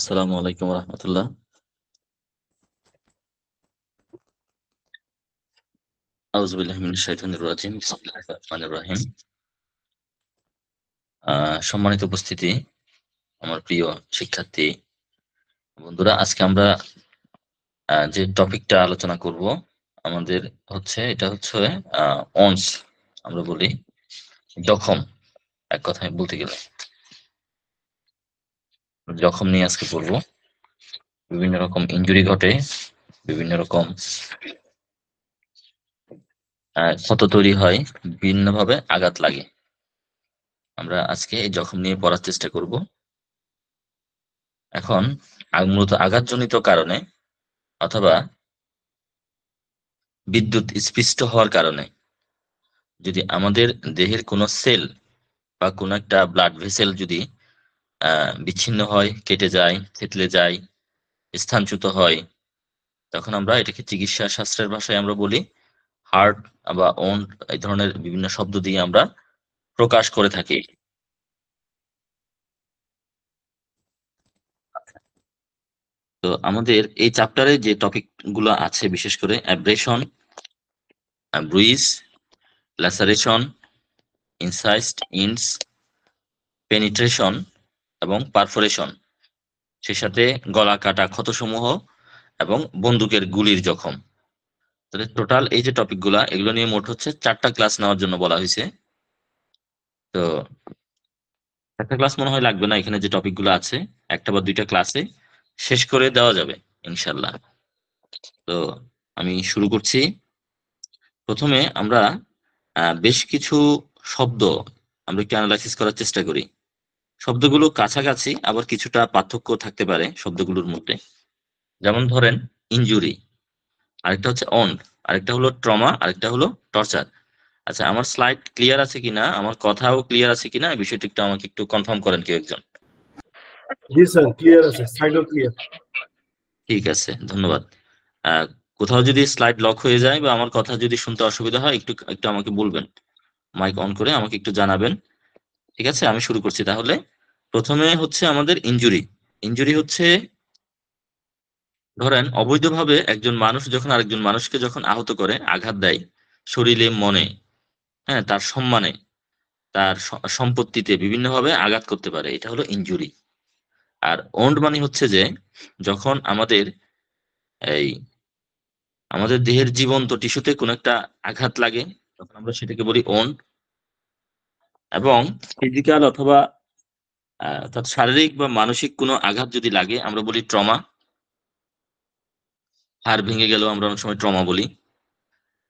আসসালামু আলাইকুম রহমতুল্লাহ। আউযুবিল্লাহি মিনাশ শাইতানির রাজিম। বিসমিল্লাহির রহমানির রহিম। সম্মানিত উপস্থিতি, আমার প্রিয় শিক্ষার্থী বন্ধুরা, আজকে আমরা যে টপিকটা আলোচনা করব আমাদের এটা হচ্ছে অনস, আমরা বলি জখম। এক কথায় বলতে গেলে জখম নিয়ে আজকে পড়বো। বিভিন্ন রকম ইনজুরি ঘটে, বিভিন্ন রকম ক্ষত তৈরি হয়, বিভিন্নভাবে আঘাত লাগে। আমরা আজকে এই জখম নিয়ে পড়ার চেষ্টা করব। এখন মূলত আঘাতজনিত কারণে অথবা বিদ্যুৎ স্পৃষ্ট হওয়ার কারণে যদি আমাদের দেহের কোনো সেল বা কোনো একটা ব্লাড ভেসেল যদি বিচ্ছিন্ন হয়, কেটে যায়, থেতলে যায়, স্থানচ্যুত হয়, তখন আমরা এটাকে চিকিৎসা শাস্ত্রের ভাষায় আমরা বলি হার্ট বা ওন্ড। এই ধরনের বিভিন্ন শব্দ দিয়ে আমরা প্রকাশ করে থাকি। তো আমাদের এই চ্যাপ্টারে যে টপিক গুলো আছে, বিশেষ করে অ্যাব্রেশন, ব্রুইজ, ল্যাসারেশন, ইনসাইস্ট, ইন্স, পেনিট্রেশন এবং পারফোরেশন, সে সাথে গলা কাটা ক্ষতসমূহ এবং বন্দুকের গুলির জখম। তাহলে টোটাল এই যে টপিকগুলা, এগুলো নিয়ে মোট হচ্ছে 4টা ক্লাস নেওয়ার জন্য বলা হয়েছে। তো একটা ক্লাস মনে হয় লাগবে না, এখানে যে টপিকগুলো আছে একটা বা দুইটা ক্লাসে শেষ করে দেওয়া যাবে ইনশাল্লাহ। তো আমি শুরু করছি। প্রথমে আমরা বেশ কিছু শব্দ আমরা একটু অ্যানালাইসিস করার চেষ্টা করি। শব্দগুলো কাছাকাছি, আবার কিছুটা পার্থক্য থাকতে পারে শব্দগুলোর মধ্যে। যেমন ধরেন ইনজুরি, আরেকটা হচ্ছে অন্ড, আরেকটা হলো ট্রমা, আরেকটা হলো টর্চার। আচ্ছা, আমার স্লাইড ক্লিয়ার আছে কিনা, আমার কথাও ক্লিয়ার আছে কিনা, এই বিষয়টা একটু আমাকে একটু কনফার্ম করেন কেউ একজন। জি স্যার, ক্লিয়ার আছে, সাইডও ক্লিয়ার। ঠিক আছে, ধন্যবাদ। আহ, কোথাও যদি স্লাইড লক হয়ে যায় বা আমার কথা যদি শুনতে অসুবিধা হয়, একটু একটু আমাকে বলবেন, মাইক অন করে আমাকে একটু জানাবেন। ঠিক আছে, আমি শুরু করছি তাহলে। প্রথমে হচ্ছে আমাদের ইনজুরি। ইনজুরি হচ্ছে, ধরেন অবৈধভাবে একজন মানুষ যখন আরেকজন মানুষকে যখন আহত করে, আঘাত দেয়, শরীরে, মনে, হ্যাঁ, তার সম্মানে, তার সম্পত্তিতে বিভিন্নভাবে আঘাত করতে পারে, এটা হলো ইনজুরি। আর ওন্ড মানে হচ্ছে যে যখন এই আমাদের দেহের জীবন্ত টিস্যুতে কোনো একটা আঘাত লাগে, তখন আমরা সেটাকে বলি ওন্ড। এবং ফিজিক্যাল অথবা অর্থাৎ শারীরিক বা মানসিক কোনো আঘাত যদি লাগে, আমরা বলি ট্রমা। হাড় ভেঙে গেলেও আমরা অনেক সময় ট্রমা বলি।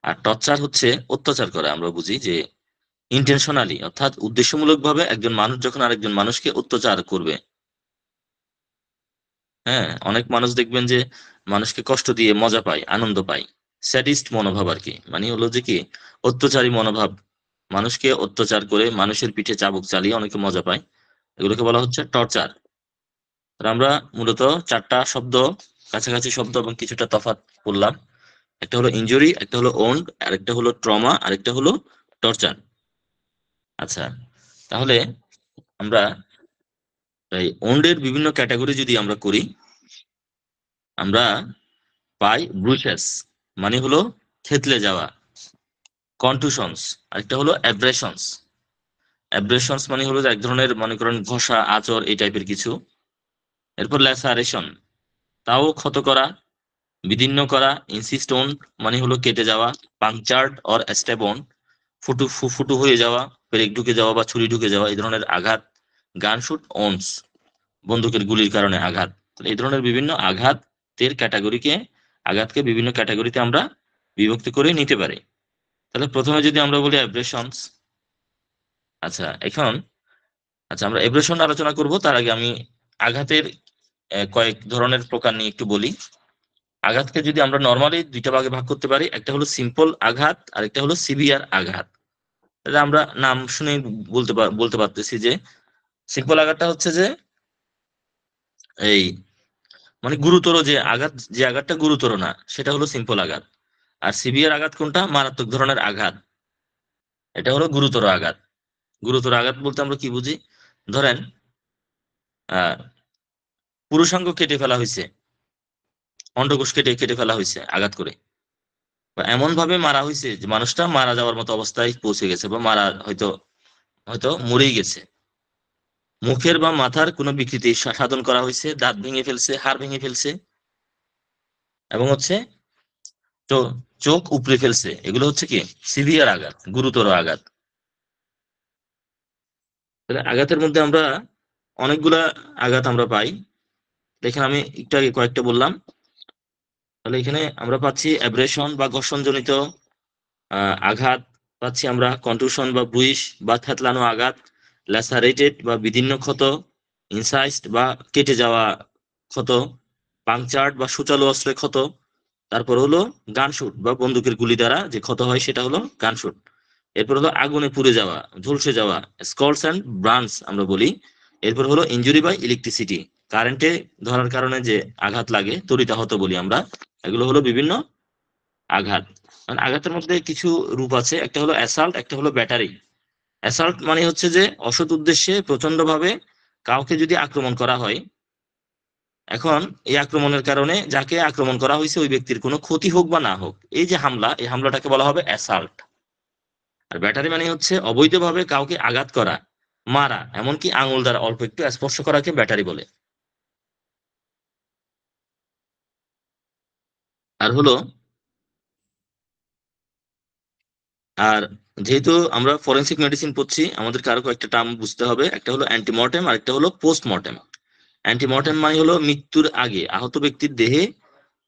আর টর্চার হচ্ছে অত্যাচার করা, আমরা বুঝি যে ইন্টেনশনালি, অর্থাৎ উদ্দেশ্যমূলকভাবে একজন মানুষ যখন আরেকজন মানুষকে অত্যাচার করবে। হ্যাঁ, অনেক মানুষ দেখবেন যে মানুষকে কষ্ট দিয়ে মজা পায়, আনন্দ পায়। স্যাডিস্ট মনোভাব আর কি, মানে হলো যে কি, অত্যাচারী মনোভাব। মানুষকে অত্যাচার করে, মানুষের পিঠে চাবুক চালিয়ে অনেকে মজা পায়, এগুলোকে বলা হচ্ছে টর্চার। আমরা মূলত 4টা শব্দ, কাছাকাছি শব্দ এবং কিছুটা তফাৎ বললাম। একটা হলো ইনজুরি, একটা হলো ওন্ড, আরেকটা হলো ট্রমা, আরেকটা হলো টর্চার। আচ্ছা, তাহলে আমরা এই ওন্ডের বিভিন্ন ক্যাটাগরি যদি আমরা করি, আমরা পাই ব্রুচেস, মানে হলো থেতলে যাওয়া, কন্টুশনস, আরেকটা হলো অ্যাব্রেশনস। অ্যাব্রেশনস মানে হলো যে এক ধরনের, মনে করেন, ঘষা, আঁচড়, এই টাইপের কিছু। এরপর ল্যাসারেশন, তাও ক্ষত করা, বিদীর্ণ করা। ইনসিস্টোন মানে হলো কেটে যাওয়া। পাংচার্ড অর স্ট্যাবন, ফুটু ফুটু হয়ে যাওয়া, পেরেক ঢুকে যাওয়া বা ছুরি ঢুকে যাওয়া, এই ধরনের আঘাত। গানশুট অনস, বন্দুকের গুলির কারণে আঘাত। তো এই ধরনের বিভিন্ন আঘাতকে বিভিন্ন ক্যাটাগরিতে আমরা বিভক্তি করে নিতে পারি। তাহলে প্রথমে যদি আমরা বলি অ্যাব্রেশনস। আচ্ছা, এখন আমরা অ্যাব্রেশন আলোচনা করব, তার আগে আমি আঘাতের কয়েক ধরনের প্রকার নিয়ে একটু বলি। আঘাতকে যদি আমরা নর্মালি 2টা ভাগে ভাগ করতে পারি, একটা হলো সিম্পল আঘাত আর একটা হলো সিভিয়ার আঘাত। তাহলে আমরা নাম শুনে বলতে পারতেছি যে সিম্পল আঘাতটা হচ্ছে যে এই মানে গুরুতর যে আঘাতটা গুরুতর না, সেটা হলো সিম্পল আঘাত। আর সিভিয়ার আঘাত কোনটা, মারাত্মক ধরনের আঘাত, এটা হলো গুরুতর আঘাত। গুরুতর আঘাত বলতে আমরা কি বুঝি, ধরেন পুরুষাঙ্গ কেটে ফেলা হয়েছে, অন্ডকোষ কেটে কেটে ফেলা হয়েছে আঘাত করে, বা এমন ভাবে মারা হয়েছে যে মানুষটা মারা যাওয়ার মতো অবস্থায় পৌঁছে গেছে, বা মারা হয়তো হয়তো মরেই গেছে। মুখের বা মাথার কোনো বিকৃতি সাধন করা হয়েছে, দাঁত ভেঙে ফেলছে, হাড় ভেঙে ফেলছে, এবং হচ্ছে চোখ উপড়ে ফেলছে। এগুলো হচ্ছে কি সিভিয়ার আঘাত, গুরুতর আঘাত। তাহলে আঘাতের মধ্যে আমরা অনেকগুলা আঘাত আমরা পাই। দেখেন আমি একটু আগে কয়েকটা বললাম। তাহলে এখানে আমরা পাচ্ছি অ্যাব্রেশন বা ঘর্ষণজনিত আঘাত, পাচ্ছি আমরা কন্টুশন বা ব্রুইশ বা থেতলানো আঘাত, ল্যাসারেটেড বা বিদীর্ণ ক্ষত, ইনসাইজড বা কেটে যাওয়া ক্ষত, পাংচার্ড বা সূচালো অস্ত্রে ক্ষত। তারপর হলো গানশুট বা বন্দুকের গুলি দ্বারা যে ক্ষত হয় সেটা হলো গানশুট। এরপর হলো আগুনে পুড়ে যাওয়া, ঝলসে যাওয়া, স্কলস অ্যান্ড ব্রান্স আমরা বলি। এরপর হলো ইনজুরি বাই ইলেকট্রিসিটি, কারেন্টে ধরার কারণে যে আঘাত লাগে, তড়িতাহত বলি আমরা। এগুলো হলো বিভিন্ন আঘাত। মানে আঘাতের মধ্যে কিছু রূপ আছে, একটা হলো অ্যাসাল্ট, একটা হলো ব্যাটারি। অ্যাসাল্ট মানে হচ্ছে যে অসৎ উদ্দেশ্যে প্রচন্ড ভাবে কাউকে যদি আক্রমণ করা হয়, এখন এই আক্রমণের কারণে যাকে আক্রমণ করা হয়েছে ওই ব্যক্তির কোনো ক্ষতি হোক বা না হোক, এই যে হামলা, এই হামলাটাকে বলা হবে অ্যাসাল্ট। আর ব্যাটারি মানে হচ্ছে অবৈধভাবে কাউকে আঘাত করা, মারা, এমনকি আঙুল দ্বারা অল্প একটু স্পর্শ করাকে ব্যাটারি বলে। আর হলো আর যেহেতু আমরা ফরেনসিক মেডিসিন পড়ছি, আমাদেরকে আরো কয়েকটা টার্ম বুঝতে হবে। একটা হলো অ্যান্টিমর্টেম আর একটা হলো পোস্টমর্টেম। অ্যান্টিমর্টেম মানে হলো মৃত্যুর আগে আহত ব্যক্তির দেহে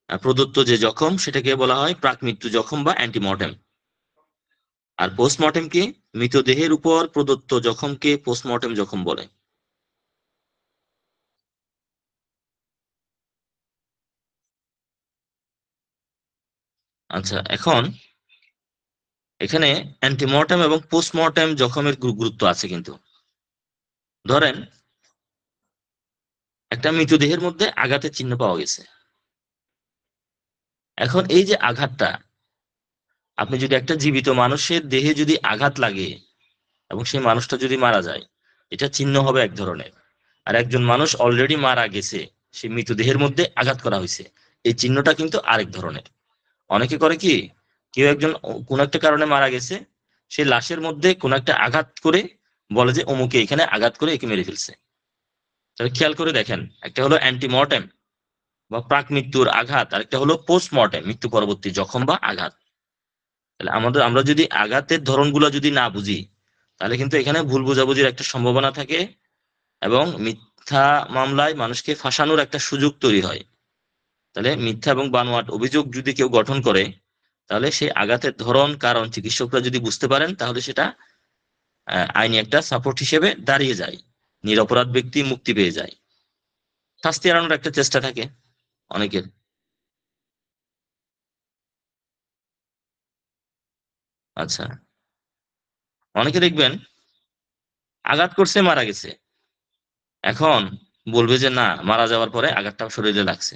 প্রদত্ত যে জখম, সেটাকে বলা হয় প্রাক মৃত্যু জখম বা অ্যান্টিমর্টেম। আর পোস্টমর্টেম কি, মৃতদেহের উপর প্রদত্ত জখমকে পোস্টমর্টেম জখম বলে। আচ্ছা, এখন এখানে অ্যান্টিমর্টেম এবং পোস্টমর্টেম জখমের গুরুত্ব আছে কিন্তু। ধরেন একটা মৃতদেহের মধ্যে আঘাতের চিহ্ন পাওয়া গেছে। এখন এই যে আঘাতটা, আপনি যদি একটা জীবিত মানুষের দেহে যদি আঘাত লাগে এবং সেই মানুষটা যদি মারা যায়, এটা চিহ্ন হবে এক ধরনের। আর একজন মানুষ অলরেডি মারা গেছে, সেই মৃতদেহের মধ্যে আঘাত করা হয়েছে, এই চিহ্নটা কিন্তু আরেক ধরনের। অনেকে করে কি, কেউ একজন কোন একটা কারণে মারা গেছে, সেই লাশের মধ্যে কোন একটা আঘাত করে বলে যে অমুকে এখানে আঘাত করে একে মেরে ফেলছে। তাহলে খেয়াল করে দেখেন, একটা হলো অ্যান্টিমর্টেম বা প্রাক মৃত্যুর আঘাত, আর একটা হলো পোস্টমর্টেম, মৃত্যু পরবর্তী জখম বা আঘাত। তাহলে আমরা যদি আঘাতের ধরনগুলো যদি না বুঝি, তাহলে কিন্তু এখানে ভুল বোঝাবুঝির একটা সম্ভাবনা থাকে, এবং মিথ্যা মামলায় মানুষকে ফাঁসানোর একটা সুযোগ তৈরি হয়। তাহলে মিথ্যা এবং বানোয়াট অভিযোগ যদি কেউ গঠন করে, তাহলে সেই আঘাতের ধরন, কারণ চিকিৎসকরা যদি বুঝতে পারেন, তাহলে সেটা আইনি একটা সাপোর্ট হিসেবে দাঁড়িয়ে যায়, নিরপরাধ ব্যক্তি মুক্তি পেয়ে যায়, শাস্তি এড়ানোর একটা চেষ্টা থাকে অনেকের। আচ্ছা, অনেকে দেখবেন আঘাত করছে, মারা গেছে, এখন বলবে যে না, মারা যাওয়ার পরে আঘাতটা শরীরে লাগছে,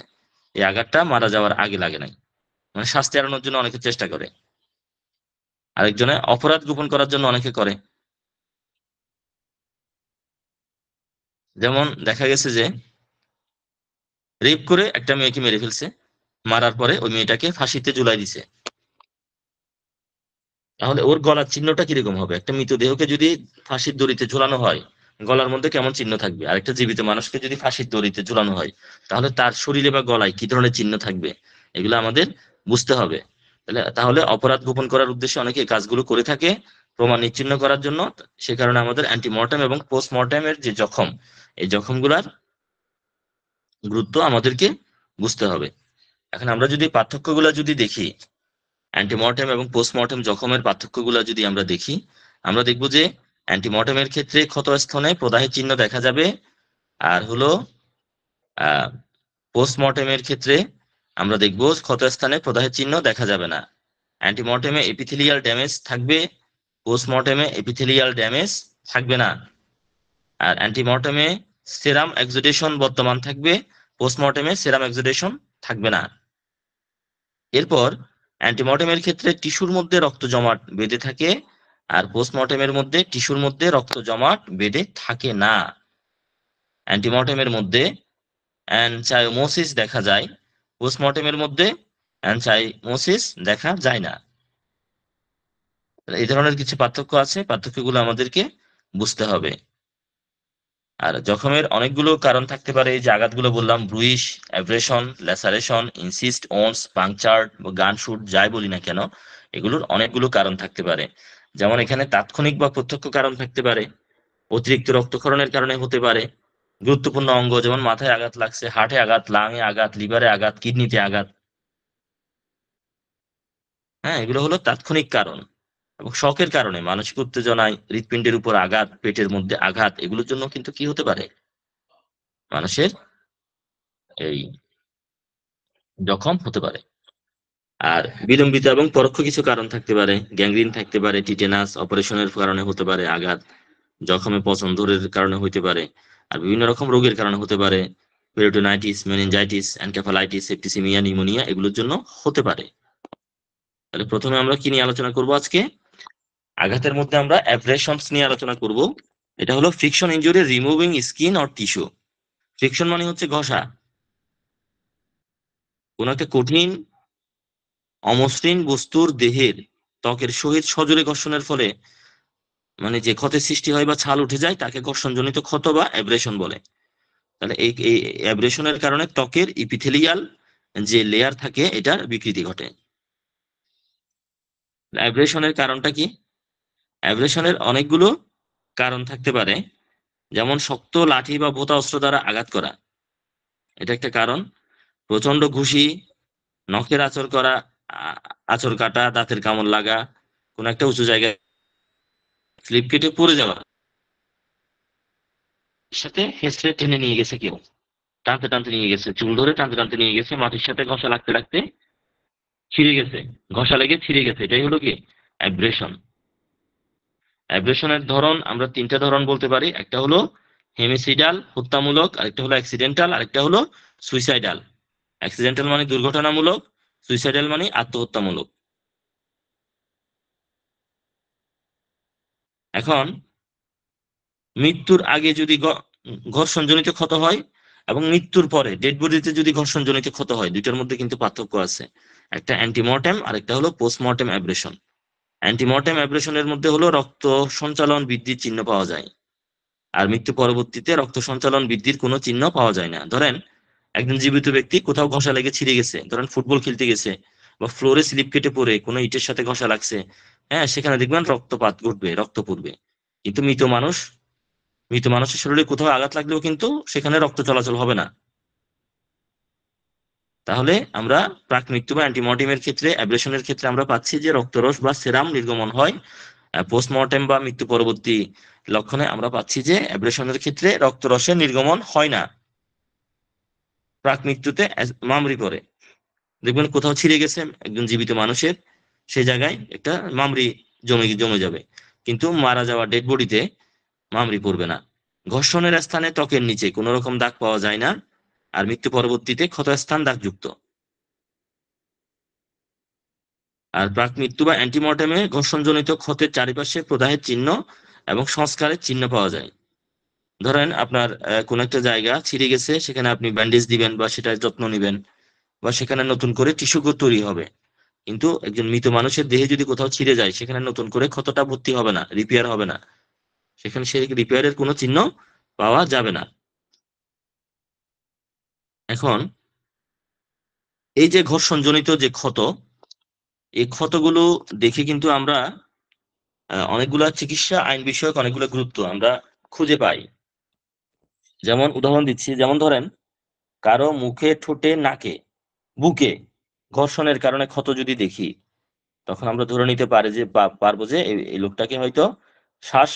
এই আঘাতটা মারা যাওয়ার আগে লাগে নাই। মানে শাস্তি এড়ানোর জন্য অনেকে চেষ্টা করে। আরেকজনে অপরাধ গোপন করার জন্য অনেকে করে। যেমন দেখা গেছে যে রেপ করে একটা মেয়েকে মেরে ফেলছে, মারার পরে ওই মেয়েটাকে ফাঁসিতে ঝুলাই দিছে। তাহলে ওর গলার চিহ্নটা কিরকম হবে? একটা মৃতদেহকে যদি ফাঁসির দড়িতে ঝুলানো হয়, গলার মধ্যে কেমন চিহ্ন থাকবে? আর একটা জীবিত মানুষকে যদি ফাঁসির দড়িতে ঝুলানো হয়, তাহলে তার শরীরে বা গলায় কি ধরনের চিহ্ন থাকবে? এগুলো আমাদের বুঝতে হবে। তাহলে অপরাধ গোপন করার উদ্দেশ্যে অনেকে এই কাজগুলো করে থাকে, প্রমাণ নিশ্চিহ্ন করার জন্য। সে কারণে আমাদের অ্যান্টিমর্টেম এবং পোস্টমর্টেমের যে জখম, এই জখমগুলার গুরুত্ব আমাদেরকে বুঝতে হবে। এখন আমরা যদি পার্থক্যগুলো যদি দেখি, অ্যান্টিমর্টেম এবং পোস্টমর্টেম জখমের পার্থক্যগুলো যদি আমরা দেখি, আমরা দেখব যে অ্যান্টিমর্টেমের ক্ষেত্রে ক্ষতস্থানে প্রদাহের চিহ্ন দেখা যাবে। আর হলো আহ পোস্টমর্টেমের ক্ষেত্রে আমরা দেখব ক্ষতস্থানে প্রদাহের চিহ্ন দেখা যাবে না। অ্যান্টিমর্টেমে এপিথেলিয়াল ড্যামেজ থাকবে, পোস্টমর্টেমে এপিথেলিয়াল ড্যামেজ থাকবে না। আর অ্যান্টিমর্টেমে সেরাম এক্সুডেশন বর্তমান থাকবে, পোস্টমর্টেমে সেরাম এক্সুডেশন থাকবে না। এরপর অ্যান্টিমর্টেমের ক্ষেত্রে টিস্যুর মধ্যে রক্ত জমাট বেঁধে থাকে, আর পোস্টমর্টেমের মধ্যে টিস্যুর মধ্যে রক্ত জমাট বেঁধে থাকে না। অ্যান্টিমর্টেমের মধ্যে অ্যানচাইমোসিস দেখা যায় পোস্টমর্টেমের মধ্যে, অ্যানচাইমোসিস দেখা যায় না। এই ধরনের কিছু পার্থক্য আছে, পার্থক্যগুলো আমাদেরকে বুঝতে হবে। আর জখমের অনেকগুলো কারণ থাকতে পারে, এই যে আঘাতগুলো বললাম, bruise, abrasion, laceration, incised, wounds, puncture, gunshot, যাই বলি না কেন, এগুলোর অনেকগুলো কারণ থাকতে পারে। যেমন এখানে তাৎক্ষণিক বা প্রত্যক্ষ কারণ থাকতে পারে, অতিরিক্ত রক্তক্ষরণের কারণে হতে পারে। গুরুত্বপূর্ণ অঙ্গ যেমন মাথায় আঘাত লাগছে, হার্টে আঘাত, লাংয়ে আঘাত, লিভারে আঘাত, কিডনিতে আঘাত, হ্যাঁ, এগুলো হলো তাৎক্ষণিক কারণ। এবং শকের কারণে, মানসিক উত্তেজনায়, হৃৎপিণ্ডের উপর আঘাত, পেটের মধ্যে আঘাত, এগুলোর জন্য কিন্তু কি হতে পারে, মানুষের এই জখম হতে পারে। আর বিলম্বিত এবং পরোক্ষ কিছু কারণ থাকতে পারে, গ্যাংগ্রিন থাকতে পারে, টিটেনাস, অপারেশনের কারণে হতে পারে আঘাত, জখমে পছন্দরের কারণে হতে পারে, আর বিভিন্ন রকম রোগের কারণে হতে পারে, peritonitis, meningitis, encephalitis, septicaemia, pneumonia, এগুলোর জন্য হতে পারে। তাহলে প্রথমে আমরা কি নিয়ে আলোচনা করব আজকে? আঘাতের মধ্যে আমরা অ্যাব্রেশনস নিয়ে আলোচনা করব। এটা হলো friction injury removing skin or tissue. Friction মানে হচ্ছে ঘষা। কোন একটা কঠিন অমসৃণ বস্তুর দেহের ত্বকের সহিত সজোরে ঘর্ষণের ফলে মানে যে ক্ষতের সৃষ্টি হয় বা ছাল উঠে যায় তাকে ঘর্ষণজনিত ক্ষত বা অ্যাব্রেশন বলে। তাহলে এই এই অ্যাব্রেশনের কারণে ত্বকের ইপিথেলিয়াল যে লেয়ার থাকে এটার বিকৃতি ঘটে। অ্যাব্রেশনের কারণটা কি? অ্যাব্রেশনের অনেকগুলো কারণ থাকতে পারে, যেমন শক্ত লাঠি বা ভোঁতা অস্ত্র দ্বারা আঘাত করা, এটা একটা কারণ। প্রচন্ড ঘুষি, নখের আঁচড় করা, আঁচড় কাটা, দাঁতের কামড় লাগা, কোন একটা উঁচু জায়গায় স্লিপ কেটে পড়ে যাওয়া, সাথে হেঁচড়ে টেনে নিয়ে গেছে কেউ, টানতে টানতে নিয়ে গেছে, চুল ধরে টানতে টানতে নিয়ে গেছে, মাটির সাথে ঘষা লাগতে লাগতে ছিঁড়ে গেছে, ঘষা লেগে ছিঁড়ে গেছে, এটাই হলো কি অ্যাব্রেশন। অ্যাব্রেশনের ধরন আমরা তিনটা ধরন বলতে পারি, একটা হলো হেমিসিডাল হত্যামূলক, আরেকটা হলো অ্যাক্সিডেন্টাল, আরেকটা হলো সুইসাইডাল। অ্যাক্সিডেন্টাল মানে দুর্ঘটনামূলক, সুইসাইডাল মানে আত্মহত্যামূলক। এখন মৃত্যুর আগে যদি ঘর্ষণজনিত ক্ষত হয় এবং মৃত্যুর পরে ডেড বডিতে যদি ঘর্ষণজনিত ক্ষত হয়, দুইটার মধ্যে কিন্তু পার্থক্য আছে। একটা অ্যান্টিমর্টেম আর একটা হলো পোস্টমর্টেম অ্যাব্রেশন। অ্যান্টিমর্টেম অ্যাব্রেশনের মধ্যে হলো রক্ত সঞ্চালন বৃদ্ধির চিহ্ন পাওয়া যায়, আর মৃত্যু পরবর্তীতে রক্ত সঞ্চালন বৃদ্ধির কোনো চিহ্ন পাওয়া যায় না। ধরেন একজন জীবিত ব্যক্তি কোথাও ঘষা লেগে ছিঁড়ে গেছে, ধরেন ফুটবল খেলতে গেছে বা ফ্লোরে স্লিপ কেটে পড়ে কোনো ইটের সাথে ঘষা লাগছে, হ্যাঁ, সেখানে দেখবেন রক্তপাত ঘটবে, রক্ত পড়বে। কিন্তু মৃত মানুষের শরীরে কোথাও আঘাত লাগলেও কিন্তু সেখানে রক্ত চলাচল হবে না। তাহলে আমরা প্রাক মৃত্যু বা অ্যান্টিমর্টেমের ক্ষেত্রে, অ্যাব্রেশনের ক্ষেত্রে আমরা পাচ্ছি যে রক্তরস বা সেরাম নির্গমন হয়। পোস্টমর্টেম বা মৃত্যু পরবর্তী লক্ষণে আমরা পাচ্ছি যে অ্যাব্রেশনের ক্ষেত্রে রক্তরসের নির্গমন হয় না। প্রাক মৃত্যুতে মামরি পড়ে, দেখবেন কোথাও ছিঁড়ে গেছে একজন জীবিত মানুষের, সেই জায়গায় একটা মামরি জমে জমে যাবে, কিন্তু মারা যাওয়া ডেড বডিতে মামরি পড়বে না। ঘর্ষণের স্থানে ত্বকের নিচে কোনো রকম দাগ পাওয়া যায় না, আর মৃত্যু পরবর্তীতে ক্ষতস্থান দাগযুক্ত। আর প্রাক মৃত্যু বা অ্যান্টিমর্টেমে ঘর্ষণজনিত ক্ষতের চারিপাশে প্রদাহের চিহ্ন এবং সংস্কারের চিহ্ন পাওয়া যায়। ধরেন আপনার কোন একটা জায়গা ছিঁড়ে গেছে, সেখানে আপনি ব্যান্ডেজ দিবেন বা সেটার যত্ন নিবেন, বা সেখানে নতুন করে টিস্যু তৈরি হবে। কিন্তু একজন মৃত মানুষের দেহে যদি কোথাও ছিঁড়ে যায়, সেখানে নতুন করে ক্ষতটা ভর্তি হবে না, রিপেয়ার হবে না, সেখানে সে রিপেয়ারের কোনো চিহ্ন পাওয়া যাবে না। এখন এই যে ঘর্ষণজনিত যে ক্ষত, এই ক্ষতগুলো দেখে কিন্তু আমরা অনেকগুলা চিকিৎসা আইন বিষয়ক অনেকগুলো গুরুত্ব আমরা খুঁজে পাই। যেমন উদাহরণ দিচ্ছি, যেমন ধরেন কারো মুখে, ঠোঁটে, নাকে, বুকে ঘর্ষণের কারণে ক্ষত যদি দেখি, তখন আমরা ধরে নিতে পারি যে পারবো যে এই লোকটাকে হয়তো শ্বাস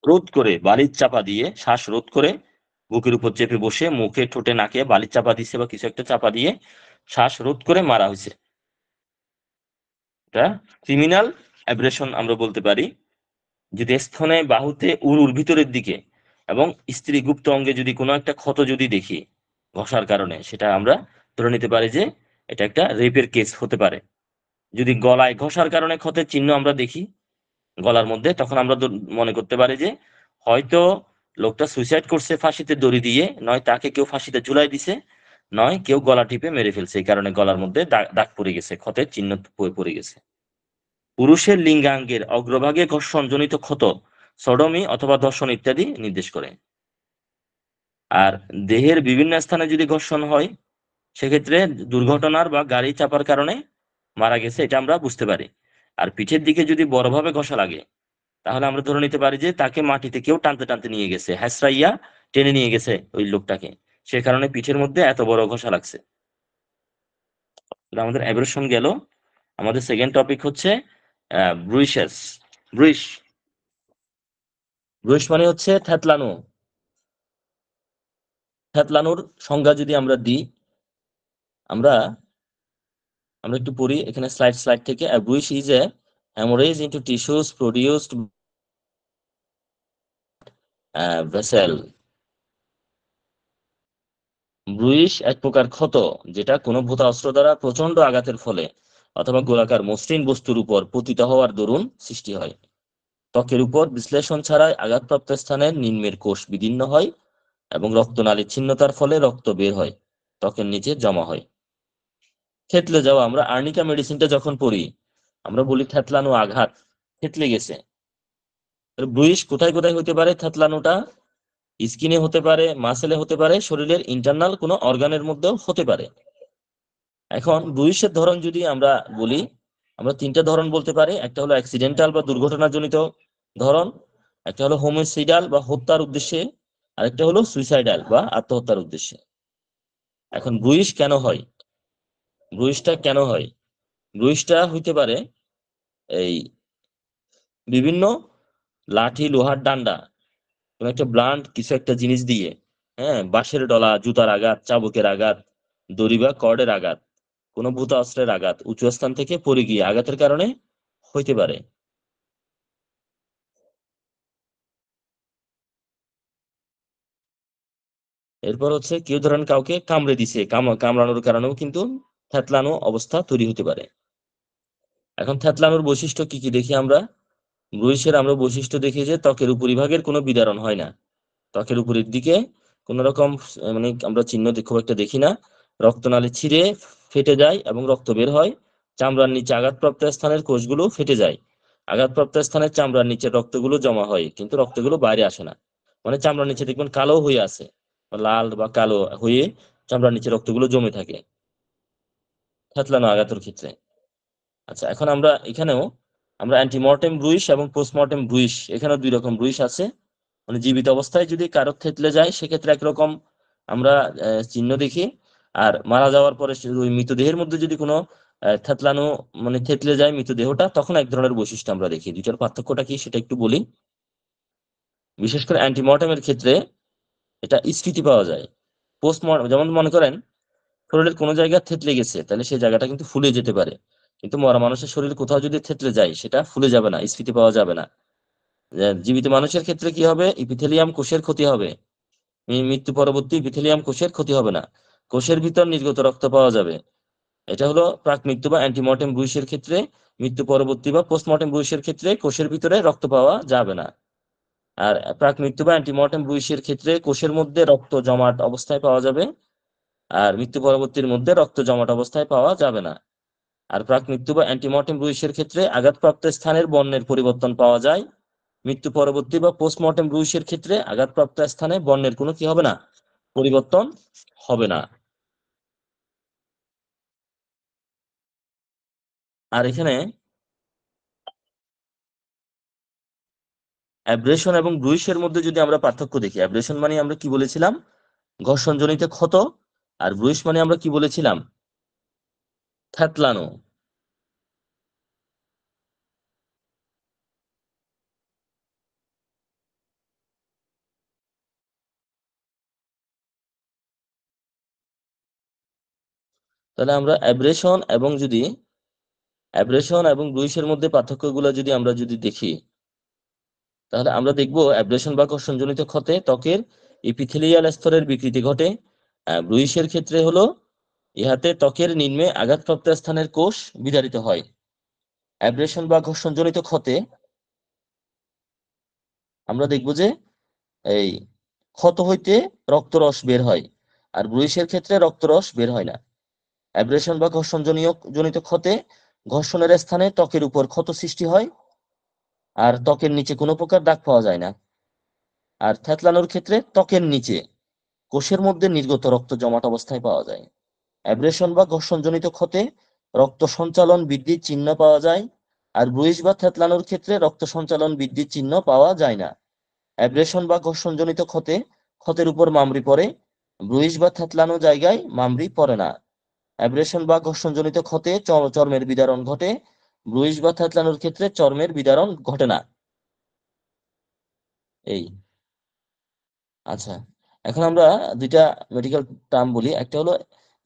রোধ করে বালির চাপা দিয়ে, শ্বাস রোধ করে বুকের উপর চেপে বসে মুখে, ঠোঁটে, নাকে বালির চাপা দিচ্ছে বা কিছু একটা চাপা দিয়ে শ্বাস রোধ করে মারা হয়েছে। এটা ক্রিমিনাল অ্যাব্রেশন আমরা বলতে পারি। যদি স্তনে, বাহুতে, উরুর ভিতরের দিকে এবং স্ত্রী গুপ্ত অঙ্গে যদি কোনো একটা ক্ষত যদি দেখি ঘষার কারণে, সেটা আমরা ধরে নিতে পারি যে এটা একটা রেপের কেস হতে পারে। যদি গলায় ঘষার কারণে ক্ষতের চিহ্ন আমরা দেখি গলার মধ্যে, তখন আমরা মনে করতে পারি যে হয়তো লোকটা সুইসাইড করছে ফাঁসিতে দড়ি দিয়ে, নয় তাকে কেউ ফাঁসিতে ঝুলাই দিছে, নয় কেউ গলা টিপে মেরে ফেলছে, এই কারণে গলার মধ্যে দাগ পড়ে গেছে, ক্ষতের চিহ্ন পড়ে গেছে। পুরুষের লিঙ্গাঙ্গের অগ্রভাগে ঘর্ষণজনিত ক্ষত সডমি অথবা ধর্ষণ ইত্যাদি নির্দেশ করে। আর দেহের বিভিন্ন স্থানে যদি ঘর্ষণ হয়, সেক্ষেত্রে দুর্ঘটনার বা গাড়ি চাপার কারণে মারা গেছে, এটা আমরা বুঝতে পারি। আর পিঠের দিকে যদি বড়ভাবে ঘষা লাগে, তাহলে আমরা ধরে নিতে পারি যে তাকে মাটিতে কেউ টানতে টানতে নিয়ে গেছে, হ্যাসরাইয়া টেনে নিয়ে গেছে ওই লোকটাকে, সে কারণে পিঠের মধ্যে এত বড় ঘষা লাগছে। তাহলে আমাদের অ্যাব্রেশন গেল। আমাদের সেকেন্ড টপিক হচ্ছে ব্রুইসেস। ব্রুইস, ব্রুইস মানে হচ্ছে থ্যাতলানো। থ্যাতলানোর সংজ্ঞা যদি আমরা দিই, আমরা আমরা একটু পড়ি এখানে স্লাইড থেকে। Bruise is a haemorrhage into tissues produced vessel. Bruise এক প্রকার ক্ষত, যেটা কোনো ভূতা অস্ত্র দ্বারা প্রচন্ড আঘাতের ফলে অথবা গোলাকার মসৃণ বস্তুর উপর পতিত হওয়ার দরুন সৃষ্টি হয়। ত্বকের উপর বিশ্লেষণ ছাড়াই আঘাতপ্রাপ্ত স্থানের নিম্নের কোষ বিদীর্ণ হয় এবং রক্তনালীর ছিন্নতার ফলে রক্ত বের হয়, ত্বকের নিচে জমা হয়। থেতলে যাওয়া, আমরা আর্নিকা মেডিসিনটা যখন পড়ি, আমরা বলি থেতলানো আঘাত, থেতলে গেছে। ব্রুইস কোথায় কোথায় হতে পারে? থেতলানোটা স্কিনে হতে পারে, মাসেলে হতে পারে, শরীরের ইন্টারনাল কোনো অর্গানের মধ্যেও হতে পারে। এখন ব্রুইসের ধরন যদি আমরা বলি, আমরা তিনটা ধরন বলতে পারি। একটা হলো অ্যাক্সিডেন্টাল বা দুর্ঘটনাজনিত ধরন, একটা হলো হোমিসাইডাল বা হত্যার উদ্দেশ্যে, আরেকটা হলো সুইসাইডাল বা আত্মহত্যার উদ্দেশ্যে। এখন ব্রুইস কেন হয়? ব্রুইসটা কেন হয়? ব্রুইসটা হইতে পারে এই বিভিন্ন লাঠি, লোহার ডান্ডা, কোন একটা ব্লান্ট কিছু একটা জিনিস দিয়ে, হ্যাঁ, বাঁশের ডলা, জুতার আঘাত, চাবুকের আঘাত, দড়ি বা কর্ডের আঘাত, কোন ভূত অস্ত্রের আঘাত, উঁচু স্থান থেকে পড়ে গিয়ে আঘাতের কারণে হইতে পারে। এরপর হচ্ছে কেউ ধরেন কাউকে কামড়ে দিছে, কামড়ানোর কারণেও কিন্তু থ্যাতলানো অবস্থা তৈরি হতে পারে। এখন থ্যাতলানোর বৈশিষ্ট্য কি কি দেখি আমরা। ব্রুইসের আমরা বৈশিষ্ট্য দেখি যে ত্বকের উপরিভাগের কোনো বিদারণ হয় না, ত্বকের উপরের দিকে কোন রকম মানে আমরা চিহ্ন খুব একটা দেখি না। রক্তনালী ছিঁড়ে ফেটে যায় এবং রক্ত বের হয়। চামড়ার নিচে আঘাতপ্রাপ্ত স্থানের কোষগুলো ফেটে যায়, আঘাতপ্রাপ্ত স্থানের চামড়ার নিচে রক্তগুলো জমা হয়, কিন্তু রক্তগুলো বাইরে আসে না। মানে চামড়ার নিচে দেখবেন কালো হয়ে আছে, বা লাল বা কালো হয়ে চামড়ার নিচে রক্তগুলো জমে থাকে থেতলানো আঘাতের ক্ষেত্রে। আচ্ছা, এখন আমরা এখানেও আমরা অ্যান্টিমর্টেম ব্রুইস এবং পোস্টমর্টেম ব্রুইস, এখানেও দুই রকম ব্রুইস আছে। মানে জীবিত অবস্থায় যদি কারো থেতলে যায়, সেক্ষেত্রে একরকম আমরা চিহ্ন দেখি। আর মারা যাওয়ার পরে ওই মৃতদেহের মধ্যে যদি কোনো থেতলানো মানে থেতলে যায় মৃতদেহটা, তখন এক ধরনের বৈশিষ্ট্য আমরা দেখি। দুইটার পার্থক্যটা কি সেটা একটু বলি। বিশেষ করে অ্যান্টিমর্টেমের ক্ষেত্রে এটা স্ফীতি পাওয়া যায়। পোস্টমর্টম যেমন মনে করেন শরীরের কোনো জায়গা থেতলে গেছে, তাহলে সেই জায়গাটা কিন্তু ফুলে যেতে পারে, কিন্তু মরা মানুষের শরীর কোথাও যদি থেতলে যায়, সেটা ফুলে যাবে না, স্ফীতি পাওয়া যাবে না। জীবিত মানুষের ক্ষেত্রে কি হবে? ইপিথেলিয়াম কোষের ক্ষতি হবে, মৃত্যু পরবর্তী ইপিথেলিয়াম কোষের ক্ষতি হবে না, কোষের ভিতর নির্গত রক্ত পাওয়া যাবে। এটা হলো প্রাক মৃত্যু বা অ্যান্টিমর্টেম ব্রুইসের ক্ষেত্রে। মৃত্যু পরবর্তী বা পোস্টমর্টেম ব্রুইসের ক্ষেত্রে কোষের ভিতরে রক্ত পাওয়া যাবে না। আর প্রাক মৃত্যু বা অ্যান্টিমর্টেম ব্রুইসের ক্ষেত্রে কোষের মধ্যে রক্ত জমাট অবস্থায় পাওয়া যাবে, আর মৃত্যু পরবর্তীর মধ্যে রক্ত জমাট অবস্থায় পাওয়া যাবে না। আর প্রাক মৃত্যু বা অ্যান্টিমর্টেম ব্রুইসের ক্ষেত্রে আঘাতপ্রাপ্ত স্থানের বর্ণের পরিবর্তন পাওয়া যায়। মৃত্যু পরবর্তী বা পোস্টমর্টেম ব্রুইসের ক্ষেত্রে আঘাতপ্রাপ্ত স্থানে বর্ণের কোনো কি হবে না, পরিবর্তন হবে না। আর এখানে অ্যাব্রেশন এবং ব্রুইসের মধ্যে যদি আমরা পার্থক্য দেখি, অ্যাব্রেশন মানে আমরা কি বলেছিলাম? ঘর্ষণজনিত ক্ষত। আর ব্রুইস মানে আমরা কি বলেছিলাম? থ্যাতলানো। তাহলে আমরা অ্যাব্রেশন এবং ব্রুইসের মধ্যে পার্থক্যগুলো যদি আমরা দেখি, তাহলে আমরা দেখব অ্যাব্রেশন বা ঘর্ষণজনিত ক্ষতে ত্বকের এপিথেলিয়াল স্তরের বিকৃতি ঘটে। ব্রুইসের ক্ষেত্রে হলো ইহাতে ত্বকের নিম্নে আঘাতপ্রাপ্ত স্থানের কোষ বিদারিত হয়। অ্যাব্রেশন বা ঘর্ষণজনিত ক্ষতে আমরা দেখব যে এই ক্ষত হইতে রক্তরস বের হয়, আর ব্রুইসের ক্ষেত্রে রক্তরস বের হয় না। অ্যাব্রেশন বা ঘর্ষণ জনিত ক্ষতে ঘর্ষণের স্থানে ত্বকের উপর ক্ষত সৃষ্টি হয়, আর ত্বকের নিচে কোনো প্রকার দাগ পাওয়া যায় না। আর থ্যাতলানোর ক্ষেত্রে ত্বকের নিচে কোষের মধ্যে নির্গত রক্ত জমাট অবস্থায় পাওয়া যায়। অ্যাব্রেশন বা ঘর্ষণজনিত ক্ষতে রক্ত সঞ্চালন বৃদ্ধির চিহ্ন পাওয়া যায়, আর ব্রুইস বা থ্যাতলানোর ক্ষেত্রে রক্ত সঞ্চালন বৃদ্ধির চিহ্ন পাওয়া যায় না। অ্যাব্রেশন বা ঘর্ষণজনিত ক্ষতের উপর মামড়ি পড়ে, ব্রুইস বা থ্যাতলানো জায়গায় মামড়ি পড়ে না। অ্যাব্রেশন বা ঘর্ষণজনিত ক্ষতে চর্মের বিদারণ ঘটে, ব্রুইস বা থ্যাতলানোর ক্ষেত্রে চর্মের বিদারণ ঘটে না। এই আচ্ছা, এখন আমরা দুইটা মেডিকেল টার্ম বলি, একটা হলো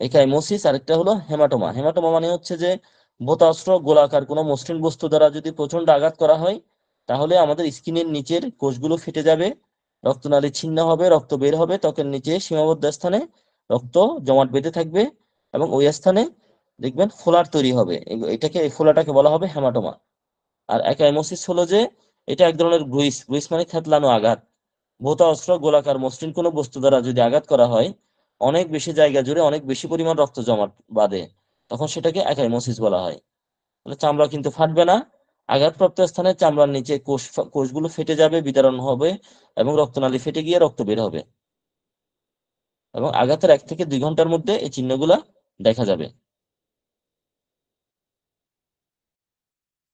একাইমোসিস আর একটা হলো হেমাটোমা। হেমাটোমা মানে হচ্ছে যে ভূতাশ্র গোলাকার কোনো মসৃণ বস্তু দ্বারা যদি প্রচন্ড আঘাত করা হয়, তাহলে আমাদের স্কিনের নিচের কোষগুলো ফেটে যাবে, রক্তনালী ছিন্ন হবে, রক্ত বের হবে, ত্বকের নিচে সীমাবদ্ধ স্থানে রক্ত জমাট বেঁধে থাকবে, এবং ওই স্থানে দেখবেন ফোলার তৈরি হবে। এই ফোলাটাকে বলা হবে হেমাটোমা। আর একাইমোসিস হলো যে এটা এক ধরনের ব্রুইস মানে থেতলানো আঘাত। ভৌত অস্ত্র গোলাকার মসৃণ কোনো বস্তু দ্বারা যদি আঘাত করা হয়, অনেক বেশি জায়গা জুড়ে অনেক বেশি পরিমাণ রক্ত জমাট বাঁধে, তখন সেটাকে একাইমোসিস বলা হয়। তাহলে চামড়া কিন্তু ফাটবে না, আঘাতপ্রাপ্ত স্থানে চামড়ার নিচে কোষগুলো ফেটে যাবে, বিদারণ হবে, এবং রক্তনালী ফেটে গিয়ে রক্ত বের হবে, এবং আঘাতের 1 থেকে 2 ঘন্টার মধ্যে এই চিহ্নগুলা দেখা যাবে।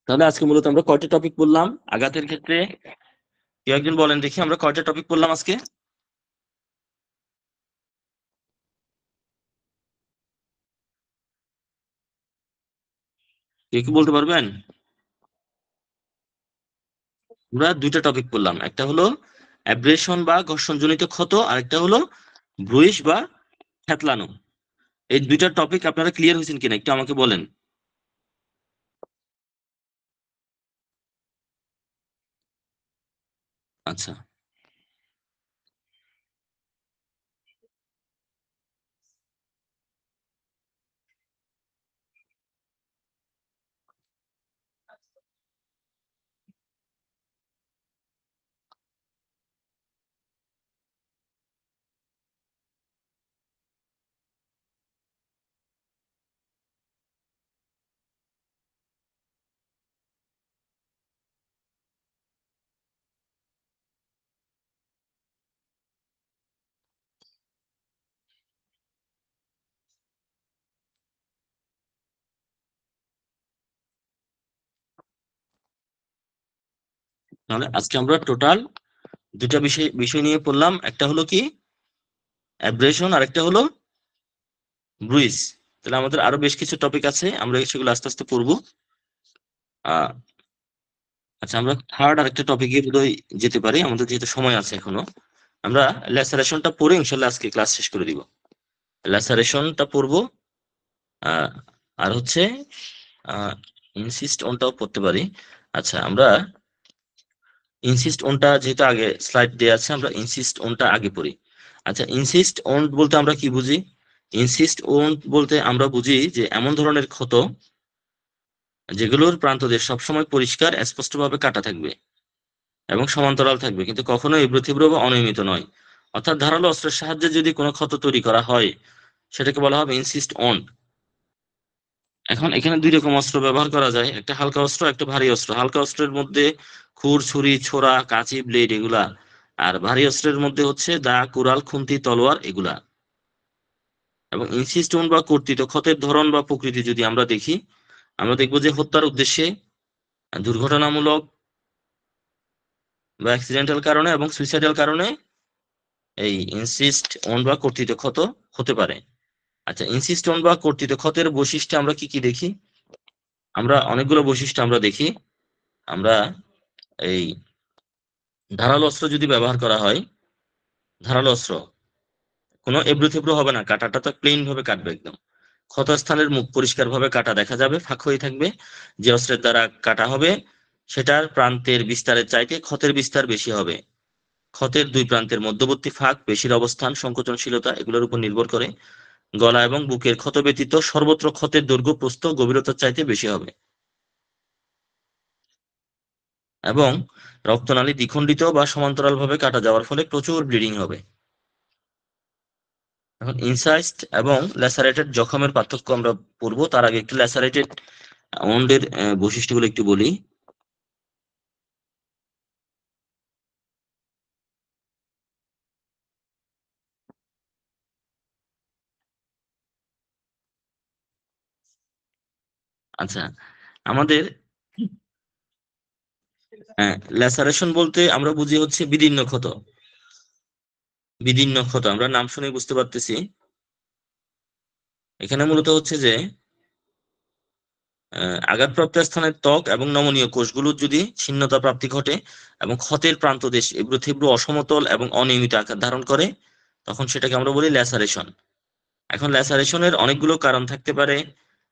তাহলে আজকে মূলত আমরা কয়টা টপিক বললাম আঘাতের ক্ষেত্রে? কেউ একজন বলেন দেখি, আমরা কয়টা টপিক বললাম আজকে? কেউ কি বলতে পারবেন? আমরা 2টা টপিক বললাম, একটা হলো অ্যাব্রেশন বা ঘর্ষণজনিত ক্ষত, আর একটা হলো ব্রুইশ বা থ্যাতলানো। এই 2টা টপিক আপনারা ক্লিয়ার হয়েছেন কিনা একটু আমাকে বলেন। আচ্ছা, তাহলে আজকে আমরা টোটাল 2টা বিষয় নিয়ে পড়লাম, একটা হলো কি অ্যাব্রেশন, আর একটা হলো ব্রুইজ। তাহলে আমাদের আরো বেশ কিছু টপিক আছে, আমরা সেগুলো আস্তে আস্তে পড়বো। আহ আচ্ছা, আমরা থার্ড আরেকটা টপিকে বোধহয় যেতে পারি, আমাদের যেহেতু সময় আছে এখনো। আমরা ল্যাসারেশনটা পড়ে ইনশাল্লাহ আজকে ক্লাস শেষ করে দিব। ল্যাসারেশনটা পড়বো, আহ আর হচ্ছে ইনসিস্ট অনটাও পড়তে পারি। আচ্ছা, আমরা ইনসিস্ট অনটা যেহেতু আগে স্লাইড দেওয়া আছে, আমরা ইনসিস্ট অনটা আগে পড়ি। আচ্ছা, ইনসিস্ট অন বলতে আমরা কি বুঝি? ইনসিস্ট অন বলতে আমরা বুঝি যে এমন ধরনের ক্ষত যেগুলোর প্রান্তদেশ সবসময় পরিষ্কার স্পষ্টভাবে কাটা থাকবে এবং সমান্তরাল থাকবে, কিন্তু কখনো এব্রো থিব্রো বা অনিয়মিত নয়। অর্থাৎ ধারালো অস্ত্রের সাহায্যে যদি কোনো ক্ষত তৈরি করা হয়, সেটাকে বলা হবে ইনসিস্ট অন। এখন এখানে 2 রকম অস্ত্র ব্যবহার করা যায়, একটা হালকা অস্ত্র, একটা ভারী অস্ত্র। হালকা অস্ত্রের মধ্যে খুর, ছুরি, ছোরা, কাঁচি, ব্লেড এগুলা, আর ভারী অস্ত্রের মধ্যে হচ্ছে দা, কুড়াল, খুন্তি, তলোয়ার এগুলা। এবং ইনসিস্টন বা কর্তৃত্ব ক্ষতের ধরন বা প্রকৃতি যদি আমরা দেখি, আমরা দেখবো যে হত্যার উদ্দেশ্যে, দুর্ঘটনামূলক বা অ্যাক্সিডেন্টাল কারণে এবং সুইসাইডাল কারণে এই ইনসিস্ট অন বা কর্তৃত্ব ক্ষত হতে পারে। আচ্ছা, ইনসিস্ট অন বা কর্তৃত্ব ক্ষতের বৈশিষ্ট্য আমরা কি কি দেখি? আমরা অনেকগুলো বৈশিষ্ট্য আমরা দেখি। আমরা এই ধারালো অস্ত্র যদি ব্যবহার করা হয়, ধারালো অস্ত্র কোনো এবড়ো থেবড়ো হবে না, কাটাটা তো প্লেন ভাবে কাটবে একদম। ক্ষতস্থানের মুখ পরিষ্কার ভাবে কাটা দেখা যাবে, ফাঁক হয়ে থাকবে। যে অস্ত্রের দ্বারা কাটা হবে সেটার প্রান্তের বিস্তারের চাইতে ক্ষতের বিস্তার বেশি হবে। ক্ষতের 2 প্রান্তের মধ্যবর্তী ফাঁক, পেশির অবস্থান, সংকোচনশীলতা এগুলোর উপর নির্ভর করে গলা এবং বুকের ক্ষত ব্যতীত সর্বত্র ক্ষতের দৈর্ঘ্য, প্রস্থ, গভীরতার চাইতে বেশি হবে। এবং রক্তনালী দ্বিখণ্ডিত বা সমান্তরালভাবে কাটা যাওয়ার ফলে প্রচুর ব্লিডিং হবে। এখন ইনসাইজড এবং ল্যাসারেটেড জখমের পার্থক্য আমরা পড়বো, তার আগে একটু ল্যাসারেটেড ওন্ডের বৈশিষ্ট্যগুলো একটু বলি। আচ্ছা, আমাদের ল্যাসারেশন বলতে আমরা বুঝি হচ্ছে বিদীর্ণ ক্ষত। বিদীর্ণ ক্ষত আমরা নাম শুনে বুঝতে পারতেছি। এখানে মূলত হচ্ছে যে আঘাতপ্রাপ্ত স্থানের ত্বক এবং নমনীয় কোষগুলোর যদি ছিন্নতা প্রাপ্তি ঘটে এবং ক্ষতের প্রান্তদেশ এবড়ো থেবড়ো, অসমতল এবং অনিয়মিত আকার ধারণ করে, তখন সেটাকে আমরা বলি ল্যাসারেশন। এখন ল্যাসারেশনের অনেকগুলো কারণ থাকতে পারে।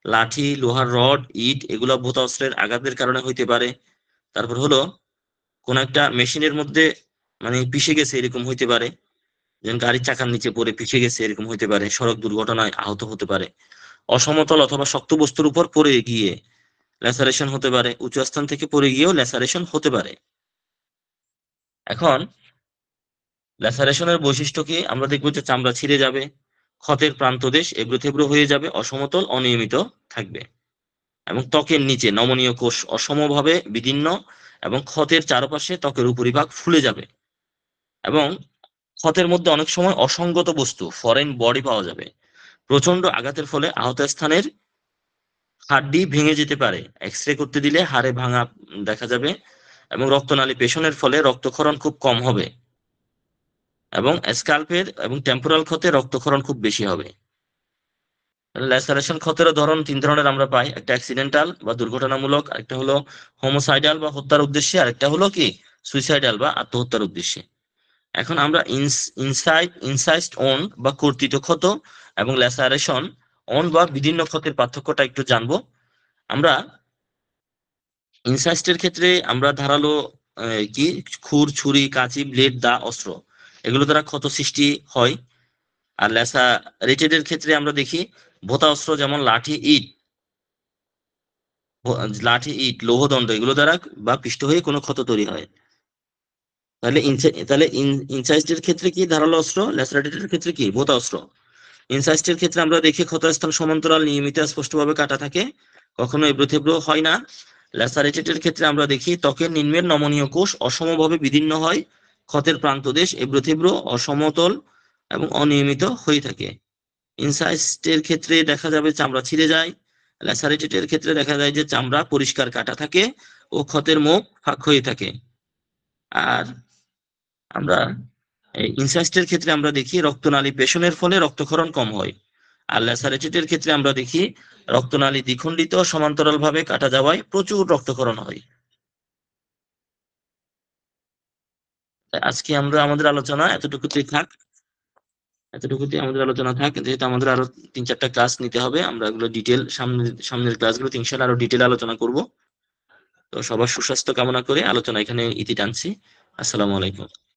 লাঠি, লোহার রড, ইট এগুলো ভূত অস্ত্রের আঘাতের কারণে হইতে পারে। তারপর হলো কোন একটা মেশিনের মধ্যে মানে পিষে গেছে এরকম হইতে পারে, যেমন গাড়ির চাকার নিচে পড়ে পিষে গেছে এরকম হইতে পারে, সড়ক দুর্ঘটনায় আহত হতে পারে, অসমতল অথবা শক্ত বস্তুর উপর পড়ে গিয়ে ল্যাসারেশন হতে পারে, উঁচু স্থান থেকে পড়ে গিয়েও ল্যাসারেশন হতে পারে। এখন ল্যাসারেশনের বৈশিষ্ট্য কি? আমরা দেখবো যে চামড়া ছিঁড়ে যাবে, ক্ষতের প্রান্তদেশ এবড়ো থেবড়ো হয়ে যাবে, অসমতল অনিয়মিত থাকবে এবং ত্বকের নিচে নমনীয় কোষ অসমভাবে বিদীর্ণ এবং ক্ষতের চারপাশে ত্বকের উপরিভাগ ফুলে যাবে এবং ক্ষতের মধ্যে অনেক সময় অসঙ্গত বস্তু, ফরেন বডি পাওয়া যাবে। প্রচন্ড আঘাতের ফলে আহত স্থানের হাড্ডি ভেঙে যেতে পারে, এক্স রে করতে দিলে হাড়ে ভাঙা দেখা যাবে এবং রক্তনালী পেশনের ফলে রক্তক্ষরণ খুব কম হবে এবং স্ক্যাল্পের এবং টেম্পোরাল ক্ষতে রক্তক্ষরণ খুব বেশি হবে। ল্যাসারেশন ক্ষতের ধরন তিন ধরনের আমরা পাই, একটা অ্যাক্সিডেন্টাল বা দুর্ঘটনামূলক, একটা হলো হোমোসাইডাল বা হত্যার উদ্দেশ্যে, আরেকটা হলো কি সুইসাইডাল বা আত্মহত্যার উদ্দেশ্যে। এখন আমরা ইনসাইজড ওন বা কর্তিত ক্ষত এবং ল্যাসারেশন ওন বা বিদীর্ণ ক্ষতের পার্থক্যটা একটু জানবো। আমরা ইনসাইস্টের ক্ষেত্রে আমরা ধারালো কি খুর, ছুরি, কাঁচি, ব্লেড, দা, অস্ত্র এগুলো দ্বারা ক্ষত সৃষ্টি হয়। আর ল্যাসারেটেড ক্ষেত্রে আমরা দেখি ভোঁতা অস্ত্র যেমন লাঠি, ইট, লৌহদণ্ড এগুলো দ্বারা বা পিষ্ট হয়ে কোনো ক্ষত তৈরি হয়। তাহলে ইনসাইস্টের ক্ষেত্রে কি ধারালো অস্ত্র, ল্যাসারেটেড ক্ষেত্রে কি ভোঁতা অস্ত্র। ইনসাইস্টের ক্ষেত্রে আমরা দেখি ক্ষতস্থান সমান্তরাল, নিয়মিত, স্পষ্টভাবে কাটা থাকে, কখনো এবড়ো থেবড়ো হয় না। ল্যাসারেটেড ক্ষেত্রে আমরা দেখি ত্বকের নিম্নের নমনীয় কোষ অসমভাবে বিদীর্ণ হয়, ক্ষতের প্রান্তদেশ এবড়ো থেবড়ো, অসমতল এবং অনিয়মিত হয়ে থাকে। ইনসাইস্টের ক্ষেত্রে দেখা যাবে চামড়া ছিঁড়ে যায়, ল্যাসারেটেড ক্ষেত্রে দেখা যায় যে চামড়া পরিষ্কার কাটা থাকে ও ক্ষতের মুখ ফাঁক হয়ে থাকে। আর আমরা ইনসাইস্টের ক্ষেত্রে আমরা দেখি রক্তনালী পেশনের ফলে রক্তক্ষরণ কম হয়, আর ল্যাসারেটেড ক্ষেত্রে আমরা দেখি রক্তনালী দ্বিখণ্ডিত সমান্তরাল ভাবে কাটা যাওয়ায় প্রচুর রক্তক্ষরণ হয়। তাই আজকে আমরা আমাদের আলোচনা এতটুকুতেই আমাদের আলোচনা থাক, যেহেতু আমাদের আরো 3-4টা ক্লাস নিতে হবে, আমরা এগুলো ডিটেল সামনের ক্লাসগুলো ইনশাআল্লাহ আরো ডিটেল আলোচনা করব। তো সবার সুস্বাস্থ্য কামনা করে আলোচনা এখানে ইতি টানছি। আসসালামু আলাইকুম।